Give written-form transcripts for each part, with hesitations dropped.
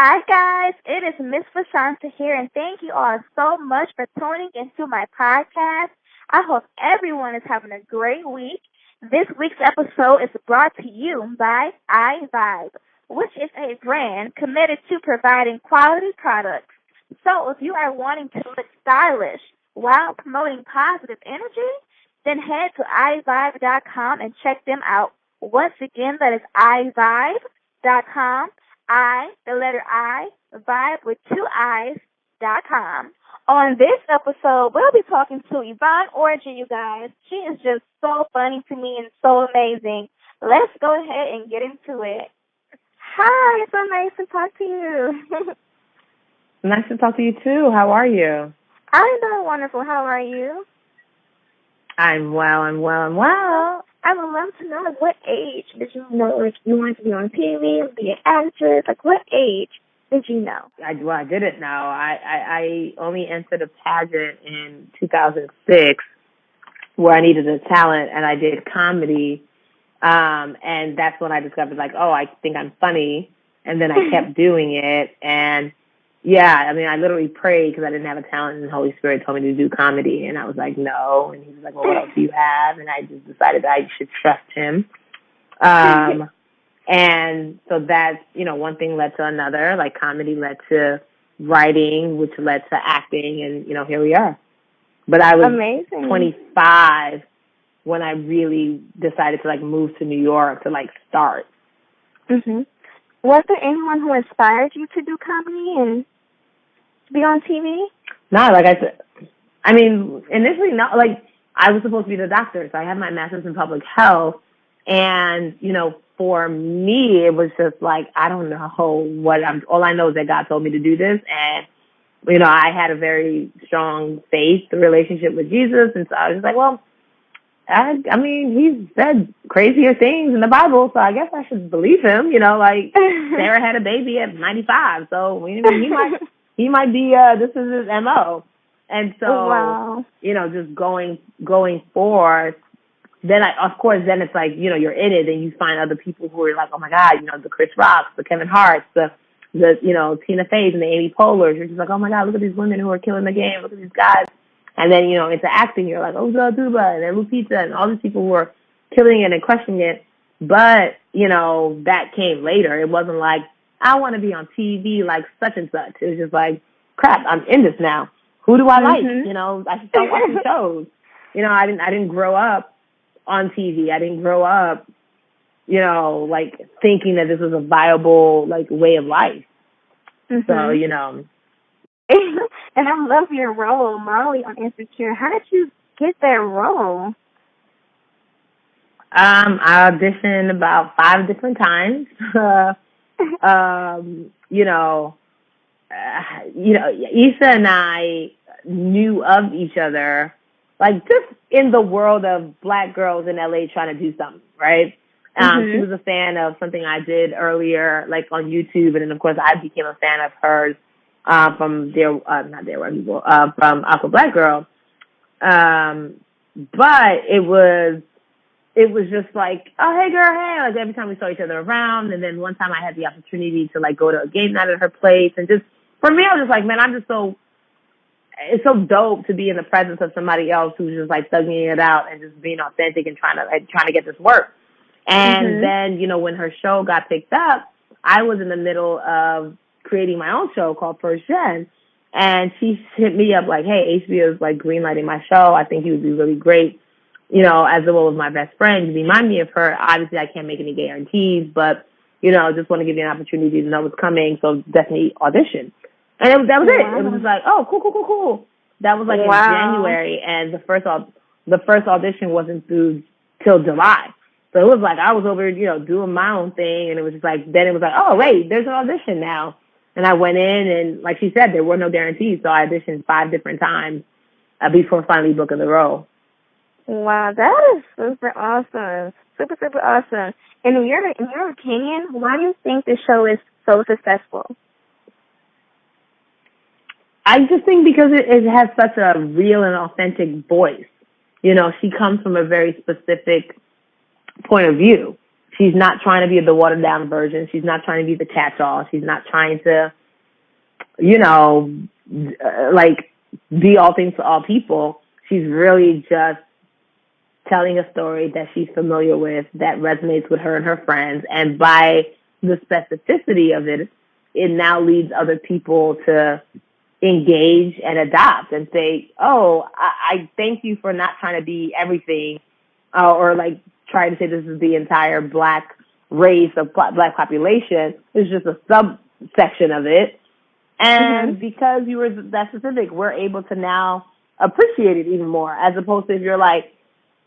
Hi guys, it is Miss Vashanta here, and thank you all so much for tuning into my podcast. I hope everyone is having a great week. This week's episode is brought to you by iVibe, which is a brand committed to providing quality products. So if you are wanting to look stylish while promoting positive energy, then head to iVibe.com and check them out. Once again, that is iVibe.com. the letter I, vibe with two I's.com. On this episode, we'll be talking to Yvonne Orji, you guys. She is just so funny to me and so amazing. Let's go ahead and get into it. Hi, it's so nice to talk to you. Nice to talk to you, too. How are you? I'm doing wonderful. How are you? I'm well. I would love to know, what age did you know, you wanted to be on TV, be an actress? What age did you know? I didn't know. I only entered a pageant in 2006 where I needed a talent, and I did comedy. And that's when I discovered, I think I'm funny. And then I kept doing it. And, yeah, I literally prayed because I didn't have a talent, and the Holy Spirit told me to do comedy. And I was like, no. And he was like, well, what else do you have? And I just decided that I should trust him. And so that's, one thing led to another. Comedy led to writing, which led to acting. And, here we are. But I was amazing. 25 when I really decided to, move to New York to, start. Mm-hmm. Was there anyone who inspired you to do comedy and be on TV? No, like I said, initially, no. I was supposed to be the doctor, so I had my master's in public health, and, for me, it was just I don't know all I know is that God told me to do this, and, I had a very strong faith relationship with Jesus, and so I was just like, well, he said crazier things in the Bible, so I guess I should believe him, Sarah had a baby at 95, so, he might be, this is his MO. And so, wow. Just going forward, then then it's you're in it and you find other people who are oh my God, the Chris Rocks, the Kevin Harts, the Tina Feys and the Amy Poehler's. You're just oh my God, look at these women who are killing the game. Look at these guys. And then, into acting, you're Oza Duba and then Lupita and all these people who are killing it and crushing it. But, that came later. It wasn't I want to be on TV like such and such. It was just crap, I'm in this now. Who do I like? I should start watching shows. I didn't grow up on TV. I didn't grow up, thinking that this was a viable, way of life. Mm-hmm. So, And I love your role, Molly, on Insecure. How did you get that role? I auditioned about 5 different times. Issa and I knew of each other, just in the world of Black girls in LA trying to do something, right? She was a fan of something I did earlier, on YouTube, and then of course I became a fan of hers from from Aqua Black Girl. But it was just oh, hey girl, hey, every time we saw each other around. And then one time I had the opportunity to go to a game night at her place, and just for me I was just man, I'm just it's so dope to be in the presence of somebody else who's just thugging it out and just being authentic and trying to get this work. And then, when her show got picked up, I was in the middle of creating my own show called First Gen. And she hit me up hey, HBO is greenlighting my show. I think he would be really great, as well as my best friend. You remind me of her. Obviously, I can't make any guarantees, but, just want to give you an opportunity to know what's coming. So definitely audition. And that was it. It was just oh, cool. That was in January. And the first audition wasn't through till July. So it was I was over, doing my own thing. And it was just then it was oh, wait, there's an audition now. And I went in, and like she said, there were no guarantees. So I auditioned 5 different times before finally booking the role. Wow, that is super awesome. Super, super awesome. And in your opinion, why do you think the show is so successful? I just think because it has such a real and authentic voice. She comes from a very specific point of view. she's not trying to be the watered down version. She's not trying to be the catch-all. She's not trying to, you know, like be all things to all people. She's really just telling a story that she's familiar with, that resonates with her and her friends. And by the specificity of it, it now leads other people to engage and adopt and say, oh, I thank you for not trying to be everything, or like trying to say this is the entire Black race of Black population. It's just a subsection of it. And because you were that specific, we're able to now appreciate it even more, as opposed to if you're like,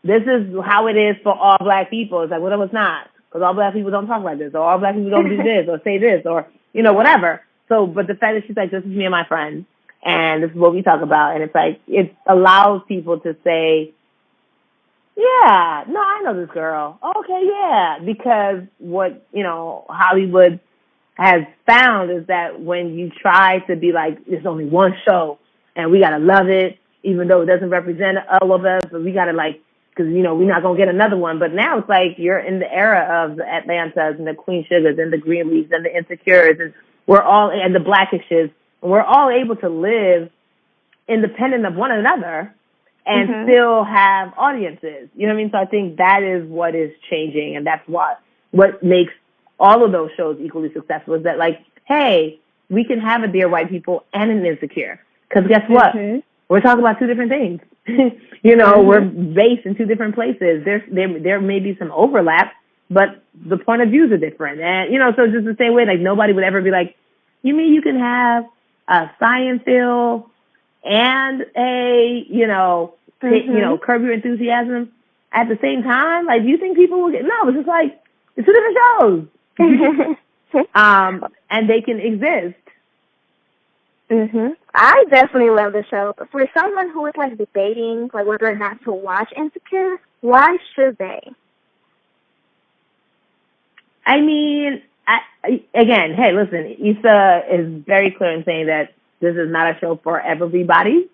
this is how it is for all Black people. It's like, well, it's not, because all Black people don't talk like this, or all Black people don't do this, or say this, or, you know, whatever. So, but the fact that she's like, this is me and my friends, and this is what we talk about, and it's like, it allows people to say, yeah, no, I know this girl. Okay, yeah, because what, you know, Hollywood has found is that when you try to be like, there's only one show, and we gotta love it, even though it doesn't represent all of us, but we gotta like, because, you know, we're not going to get another one. But now it's like you're in the era of the Atlantas and the Queen Sugars and the Greenleafs and the Insecures, and we're all, and the Blackishes, and we're all able to live independent of one another and still have audiences. You know what I mean? So I think that is what is changing, and that's what makes all of those shows equally successful, is that, like, hey, we can have a Dear White People and an Insecure. Because guess what? We're talking about two different things. You know, we're based in two different places. There may be some overlap, but the point of views are different. And, you know, so just the same way, like, nobody would ever be like, you mean you can have a science film and a, you know, Curb Your Enthusiasm at the same time? Like, do you think people will get, no, it's just like, it's two different shows. And they can exist. I definitely love the show, but for someone who is like debating like whether or not to watch Insecure, why should they? I mean, again, hey, listen, Issa is very clear in saying that this is not a show for everybody.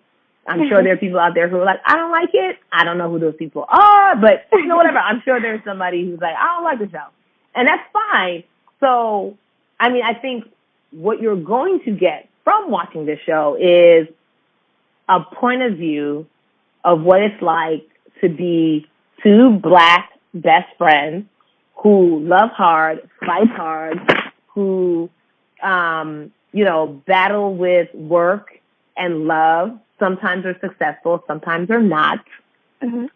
I'm sure there are people out there who are like, I don't like it. I don't know who those people are, but you know, whatever. I'm sure there's somebody who's like, I don't like the show, and that's fine. So, I mean, I think what you're going to get from watching this show is a point of view of what it's like to be two Black best friends who love hard, fight hard, who, you know, battle with work and love. Sometimes are successful, sometimes are not.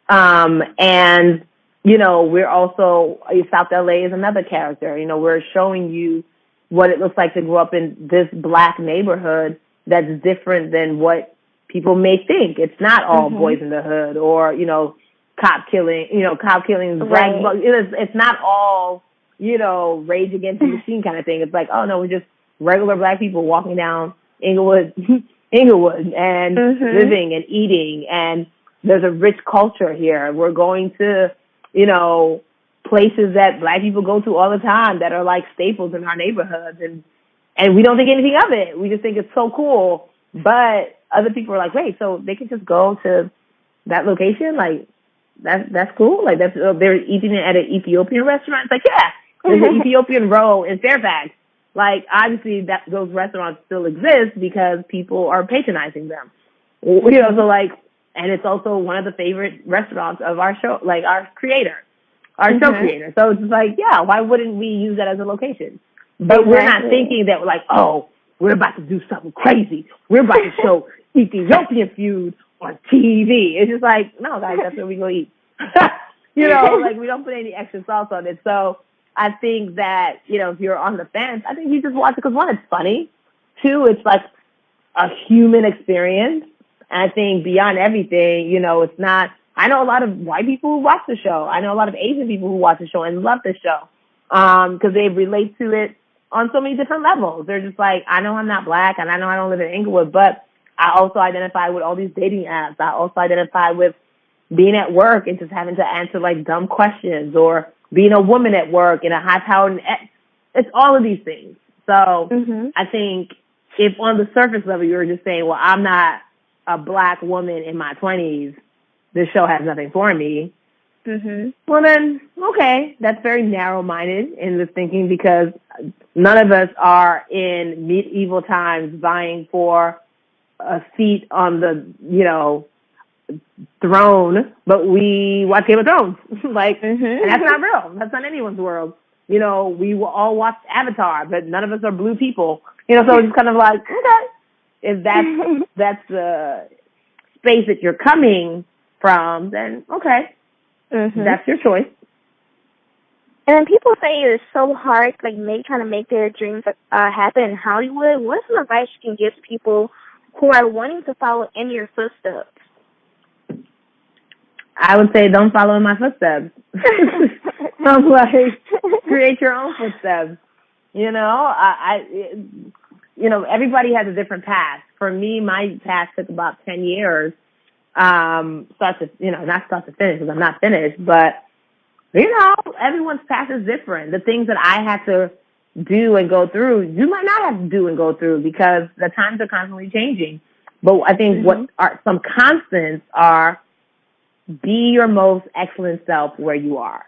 And, you know, we're also, South LA is another character. You know, we're showing you what it looks like to grow up in this Black neighborhood that's different than what people may think. It's not all boys in the hood, or, you know, cop killings, right. It's not all, you know, Rage Against the Machine kind of thing. It's like, oh no, we're just regular Black people walking down Inglewood and living and eating, and there's a rich culture here. We're going to, you know, places that Black people go to all the time that are like staples in our neighborhoods, and we don't think anything of it. We just think it's so cool. But other people are like, wait, so they can just go to that location? Like, that's cool? Like, they're eating it at an Ethiopian restaurant? It's like, yeah, there's an Ethiopian row in Fairfax. Like, obviously those restaurants still exist because people are patronizing them. You know, so like, and it's also one of the favorite restaurants of our show, like our creator. Our show creator. So it's just like, yeah, why wouldn't we use that as a location? But we're not thinking that we're like, oh, we're about to do something crazy. We're about to show Ethiopian food on TV. It's just like, no, guys, that's what we're going to eat. You know, like, we don't put any extra sauce on it. So I think that, you know, if you're on the fence, I think you just watch it because, one, it's funny. Two, it's like a human experience. And I think beyond everything, you know, it's not, I know a lot of white people who watch the show. I know a lot of Asian people who watch the show and love the show because they relate to it on so many different levels. They're just like, I know I'm not Black, and I know I don't live in Inglewood, but I also identify with all these dating apps. I also identify with being at work and just having to answer like dumb questions, or being a woman at work in a high-powered, it's all of these things. So I think if on the surface level you were just saying, well, I'm not a Black woman in my 20s, this show has nothing for me, Well then, okay, that's very narrow-minded in this thinking because none of us are in medieval times vying for a seat on the, throne, but we watch Game of Thrones. And that's not real. That's not anyone's world. We will all watch Avatar, but none of us are blue people. So it's kind of like, okay, if that's the space that you're coming from, then okay, that's your choice. And then people say it's so hard, trying to make their dreams happen in Hollywood. What's some advice you can give to people who are wanting to follow in your footsteps? I would say don't follow in my footsteps. I'm like, create your own footsteps. Everybody has a different path. For me, my path took about 10 years. Not start to finish because I'm not finished, but everyone's path is different. The things that I had to do and go through, you might not have to do and go through because the times are constantly changing. But I think what are some constants are be your most excellent self where you are.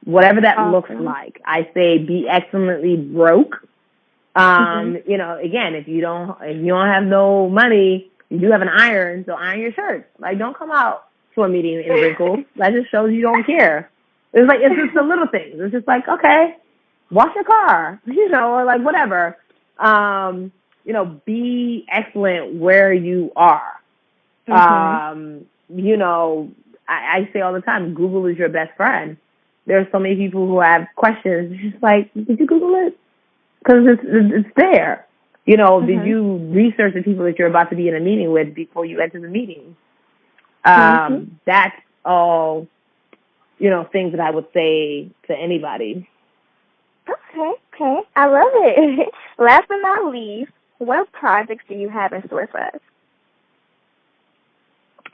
Whatever that looks like. I say be excellently broke. Again, if you don't have no money, you do have an iron, so iron your shirt. Don't come out to a meeting in wrinkles. That just shows you don't care. It's just the little things. It's just okay, wash your car, or whatever. Be excellent where you are. I say all the time, Google is your best friend. There are so many people who have questions. It's just did you Google it? Because it's there. Did you research the people that you're about to be in a meeting with before you enter the meeting? That's all, things that I would say to anybody. Okay. I love it. Last but not least, what projects do you have in store for us?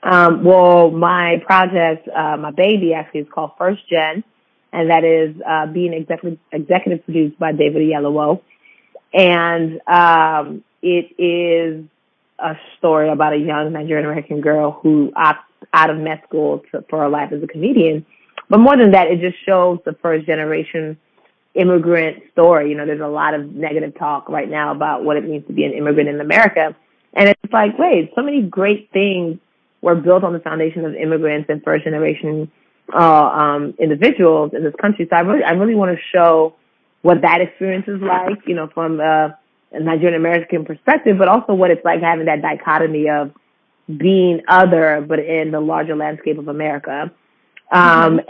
Well, my project, my baby actually is called First Gen, and that is being executive produced by David Oyelowo. And it is a story about a young Nigerian American girl who opts out of med school for her life as a comedian. But more than that, it just shows the first generation immigrant story. There's a lot of negative talk right now about what it means to be an immigrant in America. And it's wait, so many great things were built on the foundation of immigrants and first generation individuals in this country. So I really want to show what that experience is like, from a Nigerian American perspective, but also what it's like having that dichotomy of being other, but in the larger landscape of America. And,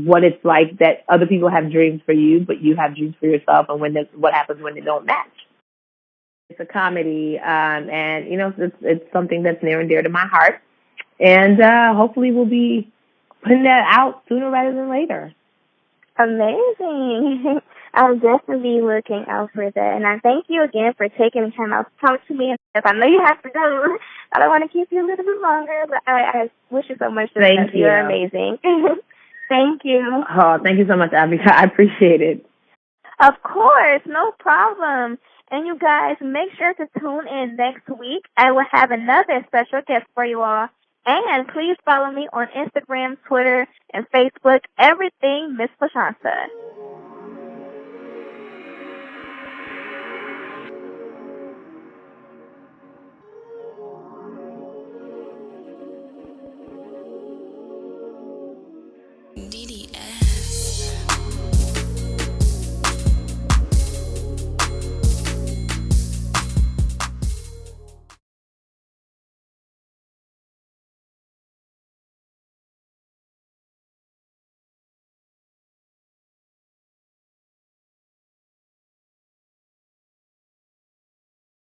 what it's like that other people have dreams for you, but you have dreams for yourself, and what happens when they don't match. It's a comedy, and, it's something that's near and dear to my heart. And hopefully we'll be putting that out sooner rather than later. Amazing. I'll definitely be looking out for that. And I thank you again for taking the time out to talk to me. I know you have to go. I don't want to keep you a little bit longer, but I wish you so much success. Thank you. You're amazing. Thank you. Oh, thank you so much, Abby. I appreciate it. Of course. No problem. And you guys, make sure to tune in next week. I will have another special guest for you all. And please follow me on Instagram, Twitter, and Facebook. Everything Miss Lashanta.